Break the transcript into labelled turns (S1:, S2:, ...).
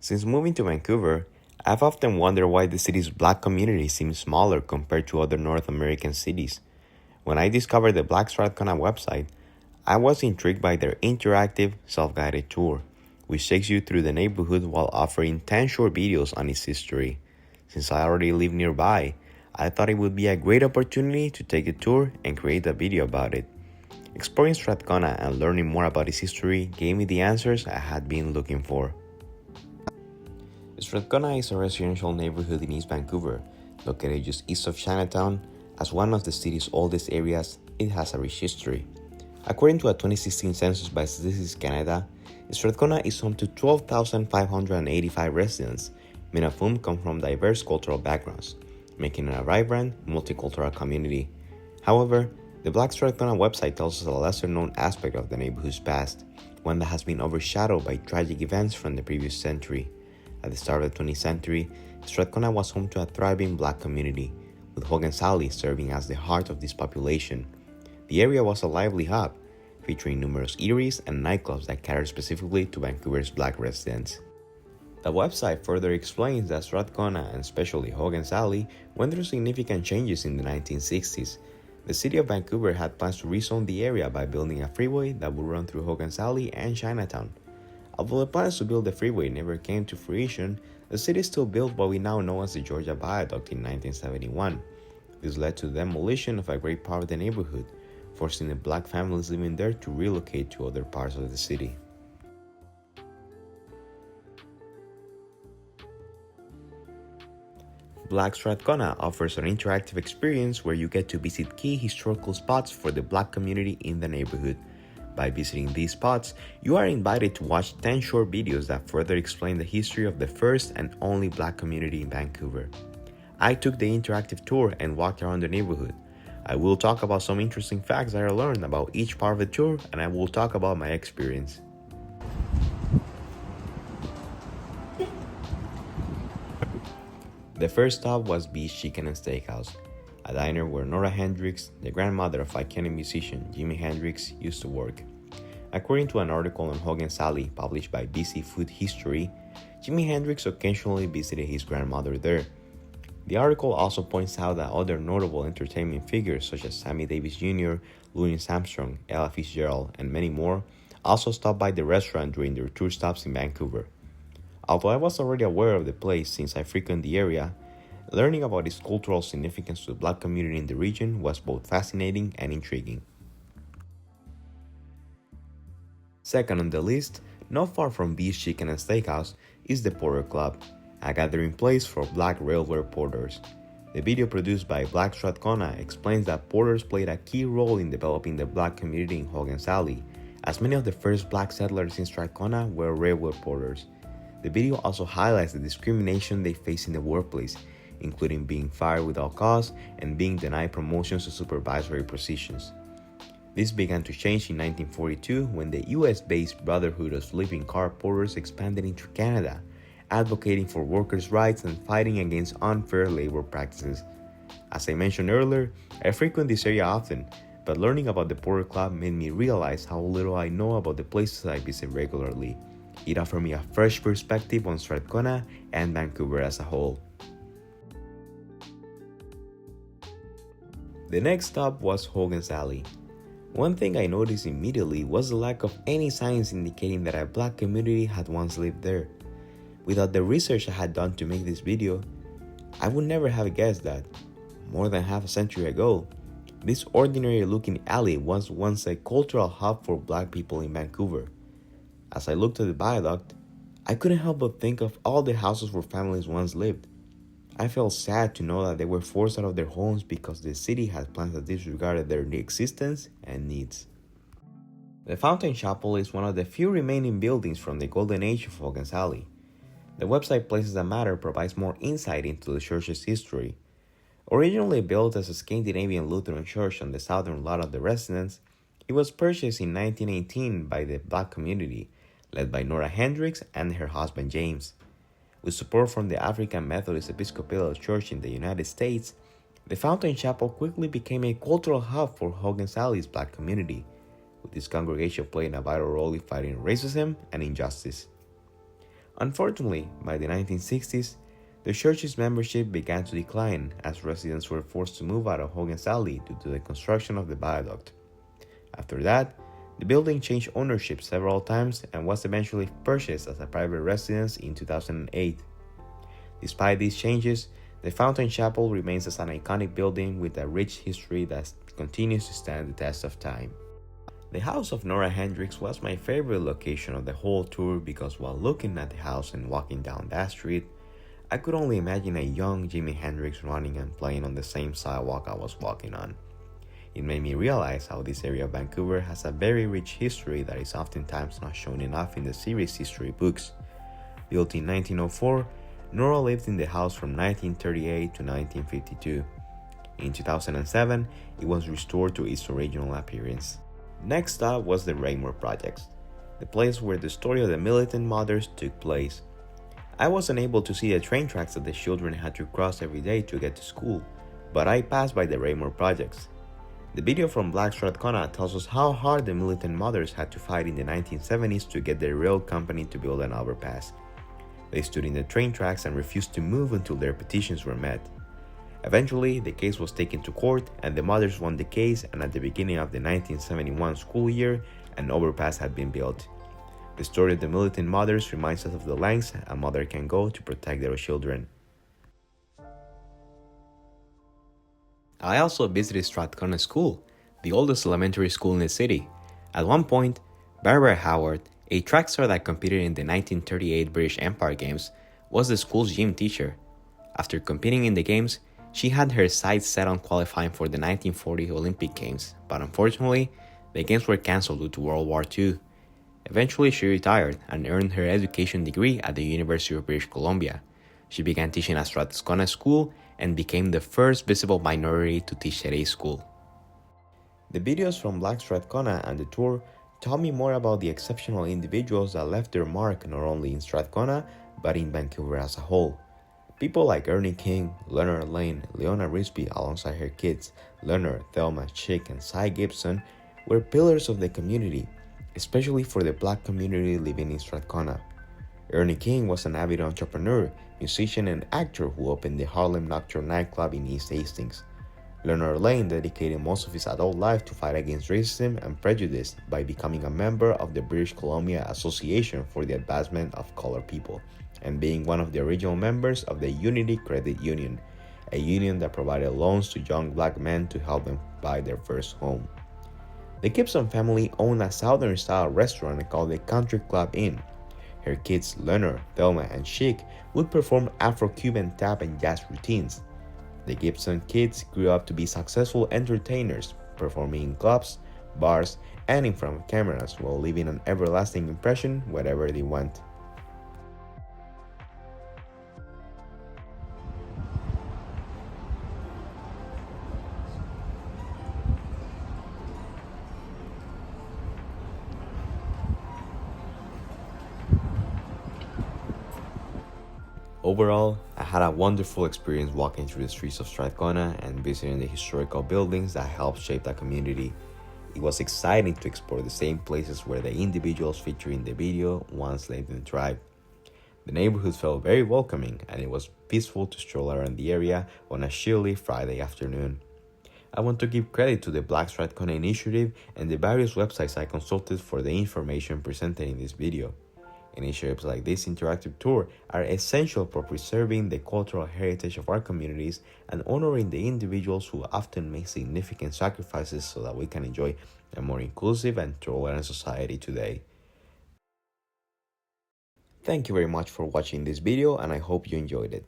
S1: Since moving to Vancouver, I've often wondered why the city's Black community seems smaller compared to other North American cities. When I discovered the Black Strathcona website, I was intrigued by their interactive, self-guided tour, which takes you through the neighborhood while offering 10 short videos on its history. Since I already live nearby, I thought it would be a great opportunity to take a tour and create a video about it. Exploring Strathcona and learning more about its history gave me the answers I had been looking for. Strathcona is a residential neighborhood in East Vancouver, located just east of Chinatown. As one of the city's oldest areas, it has a rich history. According to a 2016 census by Statistics Canada, Strathcona is home to 12,585 residents, many of whom come from diverse cultural backgrounds, making it a vibrant, multicultural community. However, the Black Strathcona website tells us a lesser-known aspect of the neighborhood's past, one that has been overshadowed by tragic events from the previous century. At the start of the 20th century, Strathcona was home to a thriving Black community, with Hogan Sally serving as the heart of this population. The area was a lively hub, featuring numerous eateries and nightclubs that catered specifically to Vancouver's Black residents. The website further explains that Strathcona, and especially Hogan Sally, went through significant changes in the 1960s. The city of Vancouver had plans to rezone the area by building a freeway that would run through Hogan Sally and Chinatown. Although the plans to build the freeway never came to fruition, the city still built what we now know as the Georgia Viaduct in 1971. This led to the demolition of a great part of the neighborhood, forcing the Black families living there to relocate to other parts of the city. Black Strathcona offers an interactive experience where you get to visit key historical spots for the Black community in the neighborhood. By visiting these spots, you are invited to watch 10 short videos that further explain the history of the first and only Black community in Vancouver. I took the interactive tour and walked around the neighborhood. I will talk about some interesting facts that I learned about each part of the tour, and I will talk about my experience. The first stop was Beach Chicken and Steakhouse, a diner where Nora Hendrix, the grandmother of iconic musician Jimi Hendrix, used to work. According to an article on Hogan Sally published by BC Food History, Jimi Hendrix occasionally visited his grandmother there. The article also points out that other notable entertainment figures such as Sammy Davis Jr., Louis Armstrong, Ella Fitzgerald, and many more also stopped by the restaurant during their tour stops in Vancouver. Although I was already aware of the place since I frequent the area, learning about its cultural significance to the Black community in the region was both fascinating and intriguing. Second on the list, not far from Beach Chicken and Steakhouse, is the Porter Club, a gathering place for Black railway porters. The video produced by Black Strathcona explains that porters played a key role in developing the Black community in Hogan Sally, as many of the first Black settlers in Strathcona were railway porters. The video also highlights the discrimination they face in the workplace, including being fired without cause and being denied promotions to supervisory positions. This began to change in 1942 when the US-based Brotherhood of Sleeping Car Porters expanded into Canada, advocating for workers' rights and fighting against unfair labor practices. As I mentioned earlier, I frequent this area often, but learning about the Porter Club made me realize how little I know about the places I visit regularly. It offered me a fresh perspective on Strathcona and Vancouver as a whole. The next stop was Hogan Sally. One thing I noticed immediately was the lack of any signs indicating that a Black community had once lived there. Without the research I had done to make this video, I would never have guessed that, more than half a century ago, this ordinary-looking alley was once a cultural hub for Black people in Vancouver. As I looked at the viaduct, I couldn't help but think of all the houses where families once lived. I felt sad to know that they were forced out of their homes because the city had plans that disregarded their existence and needs. The Fountain Chapel is one of the few remaining buildings from the golden age of Hogan Sally. The website Places That Matter provides more insight into the church's history. Originally built as a Scandinavian Lutheran church on the southern lot of the residence, it was purchased in 1918 by the Black community, led by Nora Hendrix and her husband James. With support from the African Methodist Episcopal Church in the United States, the Fountain Chapel quickly became a cultural hub for Hogan Sally's Black community, with this congregation playing a vital role in fighting racism and injustice. Unfortunately, by the 1960s, the church's membership began to decline as residents were forced to move out of Hogan's Alley due to the construction of the viaduct. After that, the building changed ownership several times and was eventually purchased as a private residence in 2008. Despite these changes, the Fountain Chapel remains as an iconic building with a rich history that continues to stand the test of time. The house of Nora Hendrix was my favorite location of the whole tour because while looking at the house and walking down that street, I could only imagine a young Jimi Hendrix running and playing on the same sidewalk I was walking on. It made me realize how this area of Vancouver has a very rich history that is oftentimes not shown enough in the series history books. Built in 1904, Nora lived in the house from 1938 to 1952. In 2007, it was restored to its original appearance. Next up was the Raymore Projects, the place where the story of the militant mothers took place. I wasn't able to see the train tracks that the children had to cross every day to get to school, but I passed by the Raymore Projects. The video from Black Strathcona tells us how hard the militant mothers had to fight in the 1970s to get the rail company to build an overpass. They stood in the train tracks and refused to move until their petitions were met. Eventually, the case was taken to court and the mothers won the case, and at the beginning of the 1971 school year, an overpass had been built. The story of the militant mothers reminds us of the lengths a mother can go to protect their children. I also visited Strathcona School, the oldest elementary school in the city. At one point, Barbara Howard, a track star that competed in the 1938 British Empire Games, was the school's gym teacher. After competing in the games, she had her sights set on qualifying for the 1940 Olympic Games, but unfortunately, the games were cancelled due to World War II. Eventually, she retired and earned her education degree at the University of British Columbia. She began teaching at Strathcona School and became the first visible minority to teach at a school. The videos from Black Strathcona and the tour taught me more about the exceptional individuals that left their mark not only in Strathcona, but in Vancouver as a whole. People like Ernie King, Leonard Lane, Leona Risby alongside her kids, Leonard, Thelma, Chick, and Cy Gibson, were pillars of the community, especially for the Black community living in Strathcona. Ernie King was an avid entrepreneur, musician, and actor who opened the Harlem Nocturne nightclub in East Hastings. Leonard Lane dedicated most of his adult life to fight against racism and prejudice by becoming a member of the British Columbia Association for the Advancement of Colored People, and being one of the original members of the Unity Credit Union, a union that provided loans to young Black men to help them buy their first home. The Gibson family owned a Southern-style restaurant called the Country Club Inn. Her kids Leonard, Thelma, and Chick would perform Afro-Cuban tap and jazz routines. The Gibson kids grew up to be successful entertainers, performing in clubs, bars, and in front of cameras while leaving an everlasting impression wherever they went. Overall, I had a wonderful experience walking through the streets of Strathcona and visiting the historical buildings that helped shape the community. It was exciting to explore the same places where the individuals featured in the video once lived in the tribe. The neighborhood felt very welcoming, and it was peaceful to stroll around the area on a chilly Friday afternoon. I want to give credit to the Black Strathcona initiative and the various websites I consulted for the information presented in this video. Initiatives like this interactive tour are essential for preserving the cultural heritage of our communities and honoring the individuals who often make significant sacrifices so that we can enjoy a more inclusive and tolerant society today. Thank you very much for watching this video, and I hope you enjoyed it.